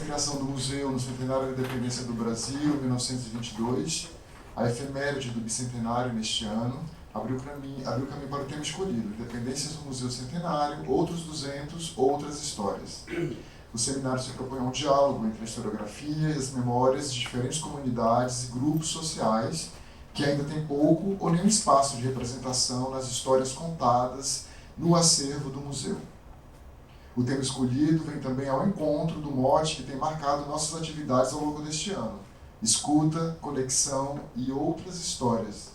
criação do museu no centenário da independência do Brasil, em 1922, a efeméride do bicentenário neste ano, abriu caminho para o tema escolhido, Independências do Museu Centenário, outros 200, outras histórias. O seminário se propõe a um diálogo entre a historiografia e as memórias de diferentes comunidades e grupos sociais que ainda têm pouco ou nenhum espaço de representação nas histórias contadas no acervo do museu. O tema escolhido vem também ao encontro do mote que tem marcado nossas atividades ao longo deste ano: escuta, conexão e outras histórias,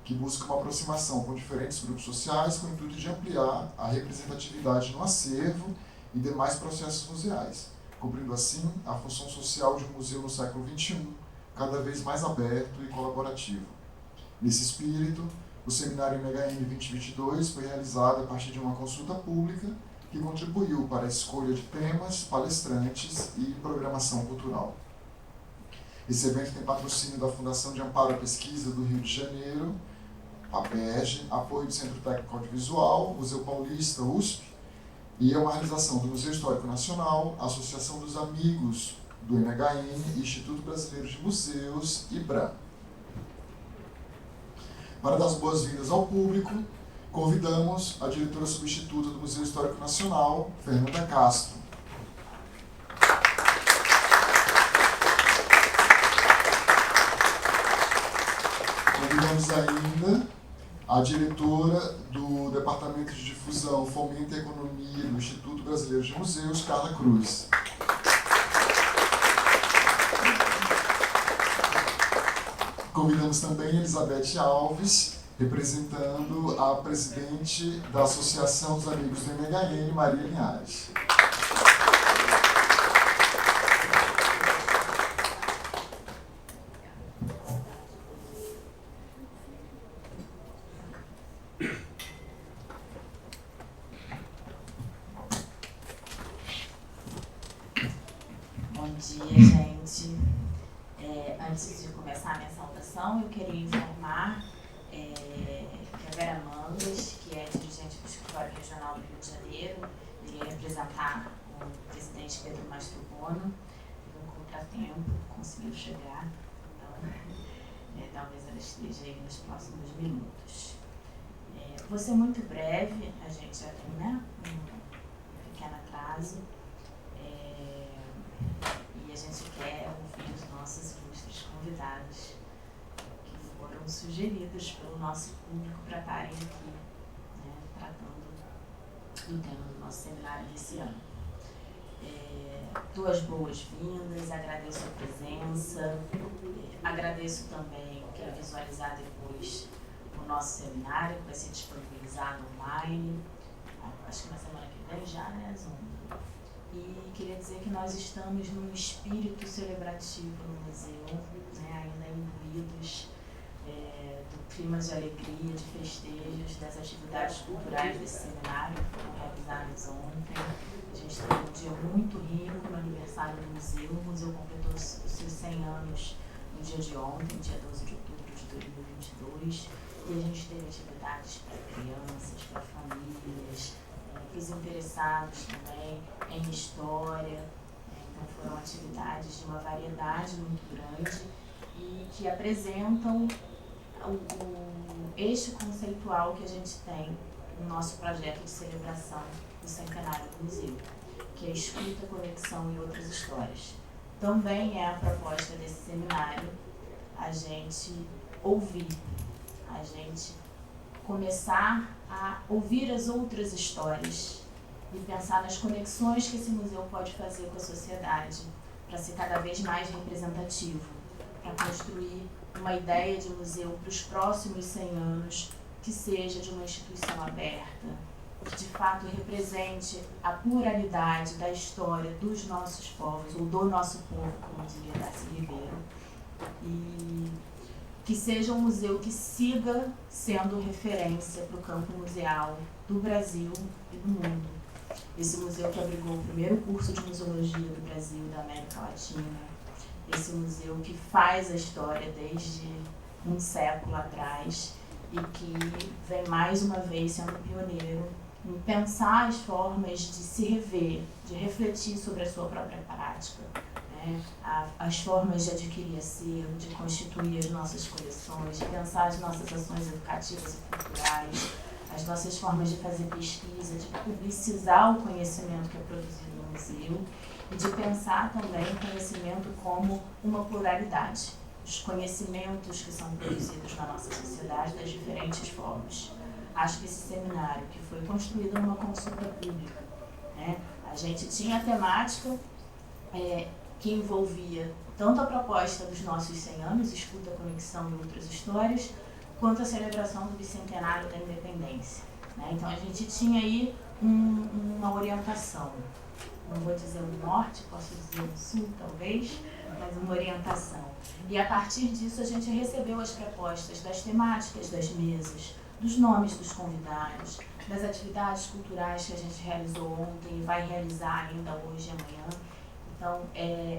que busca uma aproximação com diferentes grupos sociais com o intuito de ampliar a representatividade no acervo e demais processos museais, cumprindo assim a função social de um museu no século XXI, cada vez mais aberto e colaborativo. Nesse espírito, o seminário MHM 2022 foi realizado a partir de uma consulta pública que contribuiu para a escolha de temas, palestrantes e programação cultural. Esse evento tem patrocínio da Fundação de Amparo à Pesquisa do Rio de Janeiro, a PEG, apoio do Centro Técnico Audiovisual, Museu Paulista, USP, e é uma realização do Museu Histórico Nacional, Associação dos Amigos do MHM, Instituto Brasileiro de Museus e BRAM. Para dar as boas-vindas ao público, convidamos a diretora substituta do Museu Histórico Nacional, Fernanda Castro. Convidamos ainda a diretora do Departamento de Difusão, Fomento e Economia do Instituto Brasileiro de Museus, Carla Cruz. Convidamos também Elizabeth Alves, representando a presidente da Associação dos Amigos do MHM, Maria Linhares. Bom dia, gente. Antes de começar a minha saudação, eu queria informar que a Vera Mangas, que é dirigente do Escritório Regional do Rio de Janeiro, iria representar o presidente Pedro Mastrobuono. Teve um contratempo, conseguiu chegar, então talvez ela esteja aí nos próximos minutos. Vou ser muito breve, a gente já tem um pequeno atraso. E a gente quer ouvir os nossos ilustres convidados que foram sugeridos pelo nosso público para estarem aqui, tratando do tema do nosso seminário desse ano. Dou as boas-vindas, agradeço a presença, agradeço também, quero visualizar depois o nosso seminário, que vai ser disponibilizado online, acho que na semana que vem já, né, Zoom? E queria dizer que nós estamos num espírito celebrativo no museu, ainda imbuídos do clima de alegria, de festejos, das atividades culturais desse seminário que foram realizadas ontem. A gente teve um dia muito rico no aniversário do museu. O museu completou os seus 100 anos no dia de ontem, dia 12 de outubro de 2022. E a gente teve atividades para crianças, para famílias, para os interessados também em história. Então foram atividades de uma variedade muito grande e que apresentam o eixo conceitual que a gente tem no nosso projeto de celebração do centenário do museu, que é escuta, conexão e outras histórias. Também é a proposta desse seminário a gente ouvir, a gente começar a ouvir as outras histórias e pensar nas conexões que esse museu pode fazer com a sociedade para ser cada vez mais representativo, para construir uma ideia de museu para os próximos 100 anos que seja de uma instituição aberta, que de fato represente a pluralidade da história dos nossos povos, ou do nosso povo, como diria Darcy Ribeiro, e que seja um museu que siga sendo referência para o campo museal do Brasil e do mundo. Esse museu que abrigou o primeiro curso de museologia do Brasil e da América Latina, esse museu que faz a história desde um século atrás e que vem mais uma vez sendo pioneiro em pensar as formas de se rever, de refletir sobre a sua própria prática, né? As formas de adquirir acervo, de constituir as nossas coleções, de pensar as nossas ações educativas e culturais, as nossas formas de fazer pesquisa, de publicizar o conhecimento que é produzido no museu e de pensar também o conhecimento como uma pluralidade, os conhecimentos que são produzidos na nossa sociedade das diferentes formas. Acho que esse seminário, que foi construído numa consulta pública, né, a gente tinha a temática que envolvia tanto a proposta dos nossos 100 anos, Escuta, Conexão e Outras Histórias, quanto a celebração do bicentenário da independência, né? Então a gente tinha aí uma orientação, não vou dizer o norte, posso dizer o sul talvez, mas uma orientação. E a partir disso a gente recebeu as propostas das temáticas das mesas, dos nomes dos convidados, das atividades culturais que a gente realizou ontem e vai realizar ainda hoje e amanhã. Então,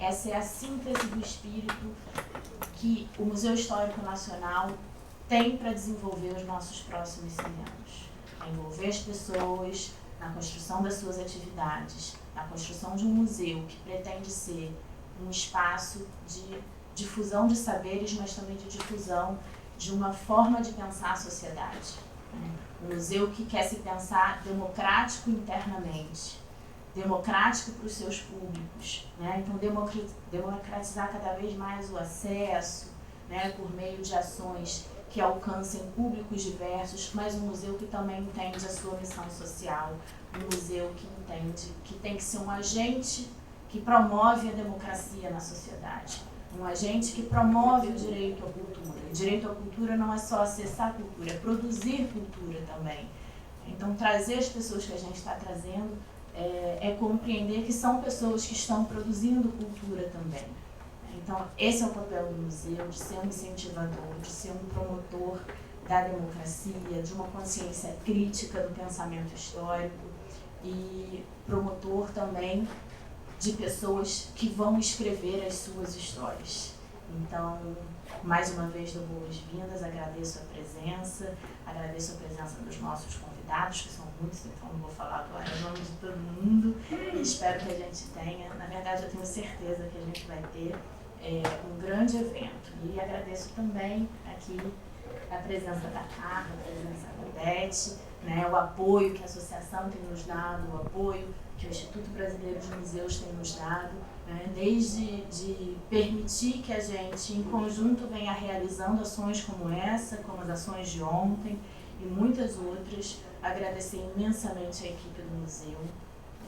essa é a síntese do espírito que o Museu Histórico Nacional tem para desenvolver os nossos próximos 100 anos. É envolver as pessoas na construção das suas atividades, na construção de um museu que pretende ser um espaço de difusão de saberes, mas também de difusão de uma forma de pensar a sociedade. Um museu que quer se pensar democrático internamente, democrático para os seus públicos, né? Então democratizar cada vez mais o acesso, né, por meio de ações que alcancem públicos diversos, mas um museu que também entende a sua missão social, um museu que entende que tem que ser um agente que promove a democracia na sociedade, um agente que promove o direito à cultura. O direito à cultura não é só acessar a cultura, é produzir cultura também. Então, trazer as pessoas que a gente está trazendo é compreender que são pessoas que estão produzindo cultura também. Então, esse é o papel do museu, de ser um incentivador, de ser um promotor da democracia, de uma consciência crítica do pensamento histórico e promotor também de pessoas que vão escrever as suas histórias. Então, mais uma vez dou boas-vindas, agradeço a presença dos nossos convidados, que são muitos, então não vou falar agora o nome de todo mundo, e espero que a gente tenha, na verdade eu tenho certeza que a gente vai ter um grande evento. E agradeço também aqui a presença da Carla, a presença da Beth, né, o apoio que a associação tem nos dado, o apoio que o Instituto Brasileiro de Museus tem nos dado, né, desde de permitir que a gente, em conjunto, venha realizando ações como essa, como as ações de ontem e muitas outras. Agradecer imensamente a equipe do museu.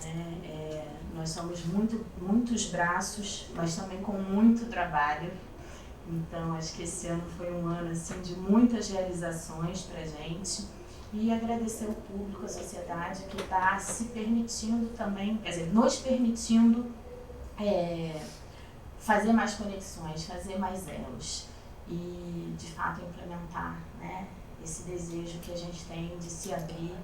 Né, nós somos muitos braços, mas também com muito trabalho. Então, acho que esse ano foi um ano assim, de muitas realizações para a gente. E agradecer ao público, à sociedade que está se permitindo também, quer dizer, nos permitindo fazer mais conexões, fazer mais elos e, de fato, implementar, né, esse desejo que a gente tem de se abrir,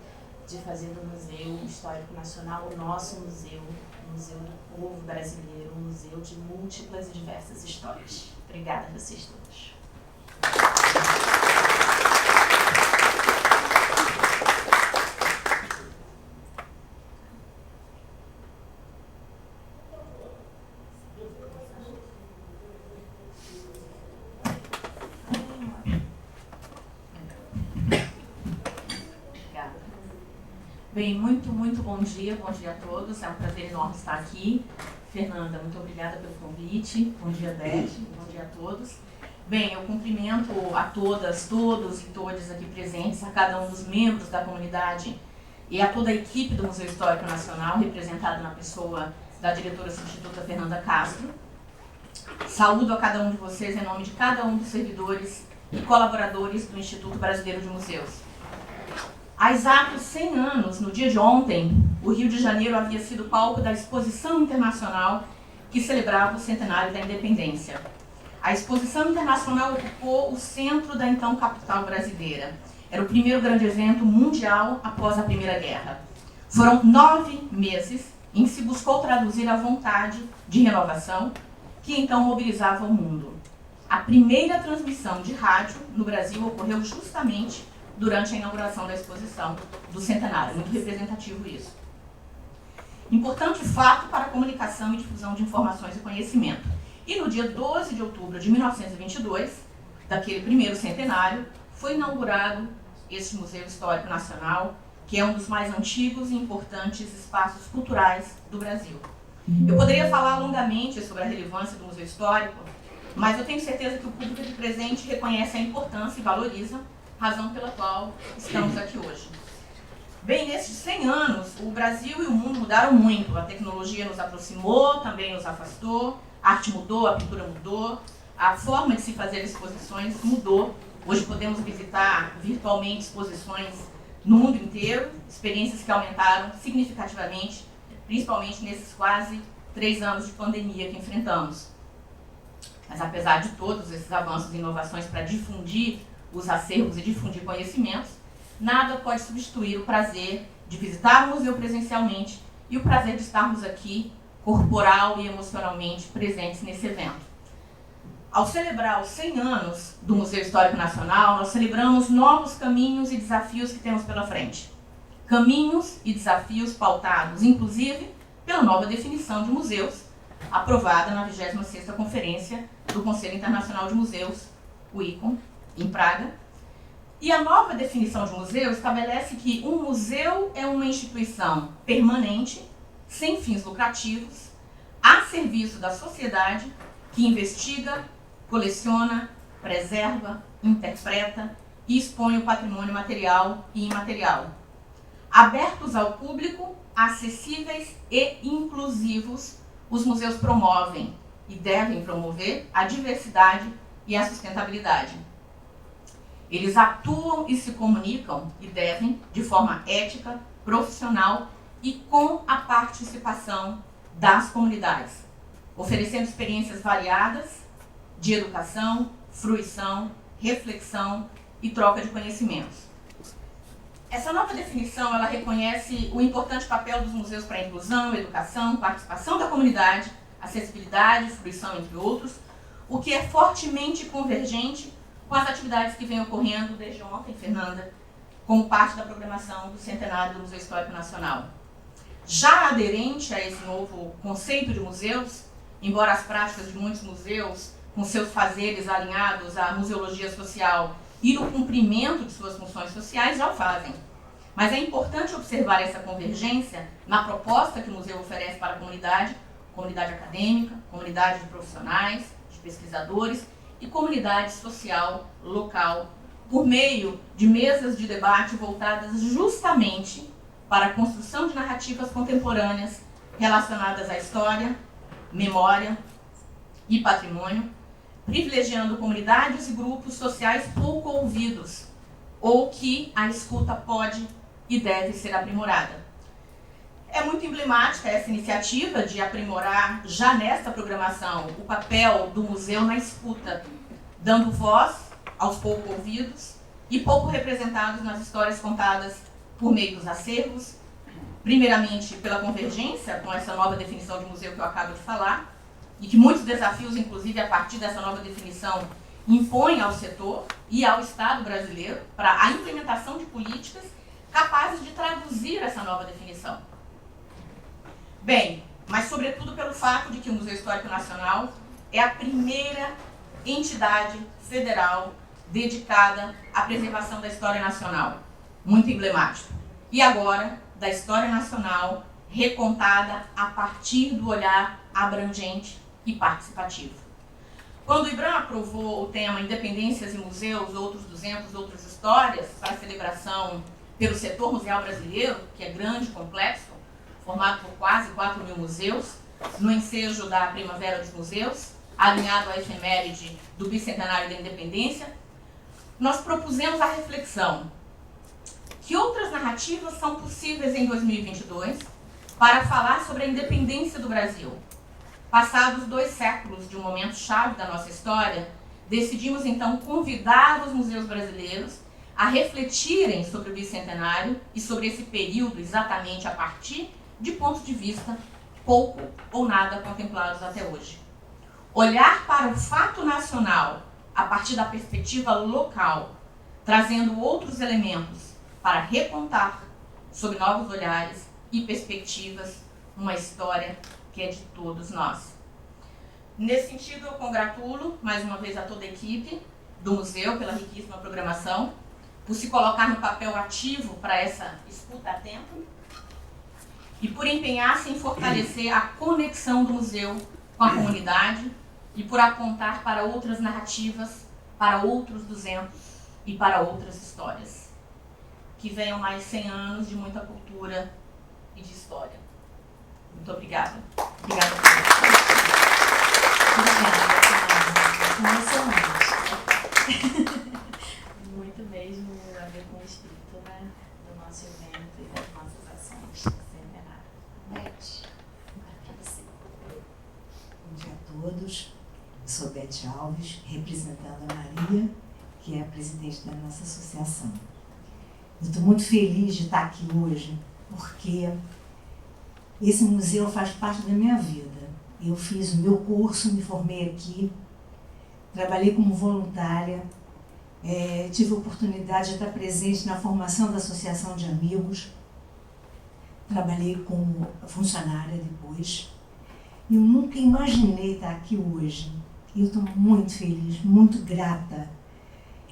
de fazer do Museu Histórico Nacional o nosso museu, o museu do povo brasileiro, um museu de múltiplas e diversas histórias. Obrigada a vocês todos. Bem, muito bom dia a todos, é um prazer enorme estar aqui. Fernanda, muito obrigada pelo convite, bom dia Beth, bom dia a todos. Bem, eu cumprimento a todas, todos e todas aqui presentes, a cada um dos membros da comunidade e a toda a equipe do Museu Histórico Nacional, representada na pessoa da diretora substituta Fernanda Castro. Saúdo a cada um de vocês em nome de cada um dos servidores e colaboradores do Instituto Brasileiro de Museus. Há exatos 100 anos, no dia de ontem, o Rio de Janeiro havia sido palco da exposição internacional que celebrava o centenário da independência. A exposição internacional ocupou o centro da então capital brasileira. Era o primeiro grande evento mundial após a Primeira Guerra. Foram 9 meses em que se buscou traduzir a vontade de renovação que então mobilizava o mundo. A primeira transmissão de rádio no Brasil ocorreu justamente durante a inauguração da exposição do centenário. Muito representativo isso. Importante fato para a comunicação e difusão de informações e conhecimento. E no dia 12 de outubro de 1922, daquele primeiro centenário, foi inaugurado este Museu Histórico Nacional, que é um dos mais antigos e importantes espaços culturais do Brasil. Eu poderia falar longamente sobre a relevância do Museu Histórico, mas eu tenho certeza que o público aqui presente reconhece a importância e valoriza, razão pela qual estamos aqui hoje. Bem, nesses 100 anos, o Brasil e o mundo mudaram muito. A tecnologia nos aproximou, também nos afastou, a arte mudou, a pintura mudou, a forma de se fazer exposições mudou. Hoje podemos visitar virtualmente exposições no mundo inteiro, experiências que aumentaram significativamente, principalmente nesses quase 3 anos de pandemia que enfrentamos. Mas apesar de todos esses avanços e inovações para difundir os acervos e difundir conhecimentos, nada pode substituir o prazer de visitar o museu presencialmente e o prazer de estarmos aqui, corporal e emocionalmente presentes nesse evento. Ao celebrar os 100 anos do Museu Histórico Nacional, nós celebramos novos caminhos e desafios que temos pela frente. Caminhos e desafios pautados, inclusive, pela nova definição de museus, aprovada na 26ª Conferência do Conselho Internacional de Museus, o ICOM, em Praga. E a nova definição de museu estabelece que um museu é uma instituição permanente, sem fins lucrativos, a serviço da sociedade, que investiga, coleciona, preserva, interpreta e expõe o patrimônio material e imaterial. Abertos ao público, acessíveis e inclusivos, os museus promovem e devem promover a diversidade e a sustentabilidade. Eles atuam e se comunicam e devem, de forma ética, profissional e com a participação das comunidades, oferecendo experiências variadas de educação, fruição, reflexão e troca de conhecimentos. Essa nova definição, ela reconhece o importante papel dos museus para a inclusão, educação, participação da comunidade, acessibilidade, fruição, entre outros, o que é fortemente convergente com as atividades que vêm ocorrendo desde ontem, Fernanda, como parte da programação do centenário do Museu Histórico Nacional. Já aderente a esse novo conceito de museus, embora as práticas de muitos museus, com seus fazeres alinhados à museologia social e no cumprimento de suas funções sociais, já o fazem. Mas é importante observar essa convergência na proposta que o museu oferece para a comunidade acadêmica, comunidade de profissionais, de pesquisadores e comunidade social local, por meio de mesas de debate voltadas justamente para a construção de narrativas contemporâneas relacionadas à história, memória e patrimônio, privilegiando comunidades e grupos sociais pouco ouvidos, ou que a escuta pode e deve ser aprimorada. É muito emblemática essa iniciativa de aprimorar, já nesta programação, o papel do museu na escuta, dando voz aos pouco ouvidos e pouco representados nas histórias contadas por meio dos acervos, primeiramente pela convergência com essa nova definição de museu que eu acabo de falar, e que muitos desafios, inclusive a partir dessa nova definição, impõem ao setor e ao Estado brasileiro para a implementação de políticas capazes de traduzir essa nova definição. Bem, mas sobretudo pelo fato de que o Museu Histórico Nacional é a primeira entidade federal dedicada à preservação da história nacional, muito emblemático. E agora, da história nacional recontada a partir do olhar abrangente e participativo. Quando o IBRAM aprovou o tema Independências e Museus, outros 200, outras histórias, para a celebração pelo setor museal brasileiro, que é grande e complexo, formado por quase 4.000 museus, no ensejo da Primavera dos Museus, alinhado à efeméride do bicentenário da independência, nós propusemos a reflexão: que outras narrativas são possíveis em 2022 para falar sobre a independência do Brasil? Passados 2 séculos de um momento-chave da nossa história, decidimos então convidar os museus brasileiros a refletirem sobre o bicentenário e sobre esse período exatamente a partir de pontos de vista pouco ou nada contemplados até hoje. Olhar para o fato nacional a partir da perspectiva local, trazendo outros elementos para recontar, sob novos olhares e perspectivas, uma história que é de todos nós. Nesse sentido, eu congratulo mais uma vez a toda a equipe do museu pela riquíssima programação, por se colocar no papel ativo para essa escuta atenta e por empenhar-se em fortalecer a conexão do museu com a comunidade e por apontar para outras narrativas, para outros 200 e para outras histórias. Que venham mais 100 anos de muita cultura e de história. Muito obrigada. Obrigada por Emocionante. Muito mesmo a ver com o espírito, né, do nosso evento e das nossas ações centenárias. Beth, para você. Bom dia a todos. Eu sou Beth Alves, representando a Maria, que é a presidente da nossa associação. Eu estou muito feliz de estar aqui hoje, porque esse museu faz parte da minha vida. Eu fiz o meu curso, me formei aqui, trabalhei como voluntária, tive a oportunidade de estar presente na formação da Associação de Amigos, trabalhei como funcionária depois. Eu nunca imaginei estar aqui hoje. Eu estou muito feliz, muito grata.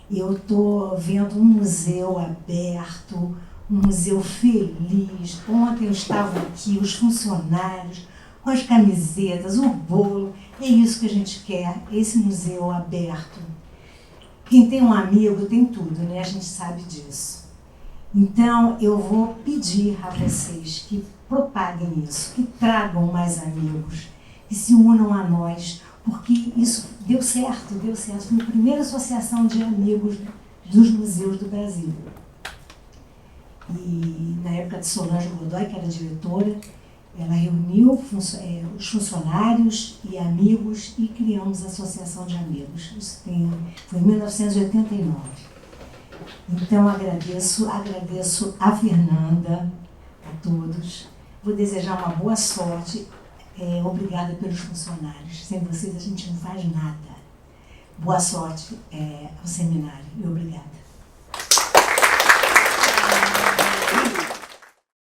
Eu estou vendo um museu aberto, um museu feliz. Ontem eu estava aqui, os funcionários, com as camisetas, o bolo. É isso que a gente quer, esse museu aberto. Quem tem um amigo tem tudo, né? A gente sabe disso. Então, eu vou pedir a vocês que propaguem isso, que tragam mais amigos, que se unam a nós, porque isso deu certo. Foi a primeira associação de amigos dos museus do Brasil. E na época de Solange Godoy, que era diretora, ela reuniu os funcionários e amigos e criamos a Associação de Amigos. Isso foi em 1989. Então agradeço a Fernanda, a todos. Vou desejar uma boa sorte. Obrigada pelos funcionários. Sem vocês a gente não faz nada. Boa sorte ao seminário e obrigada.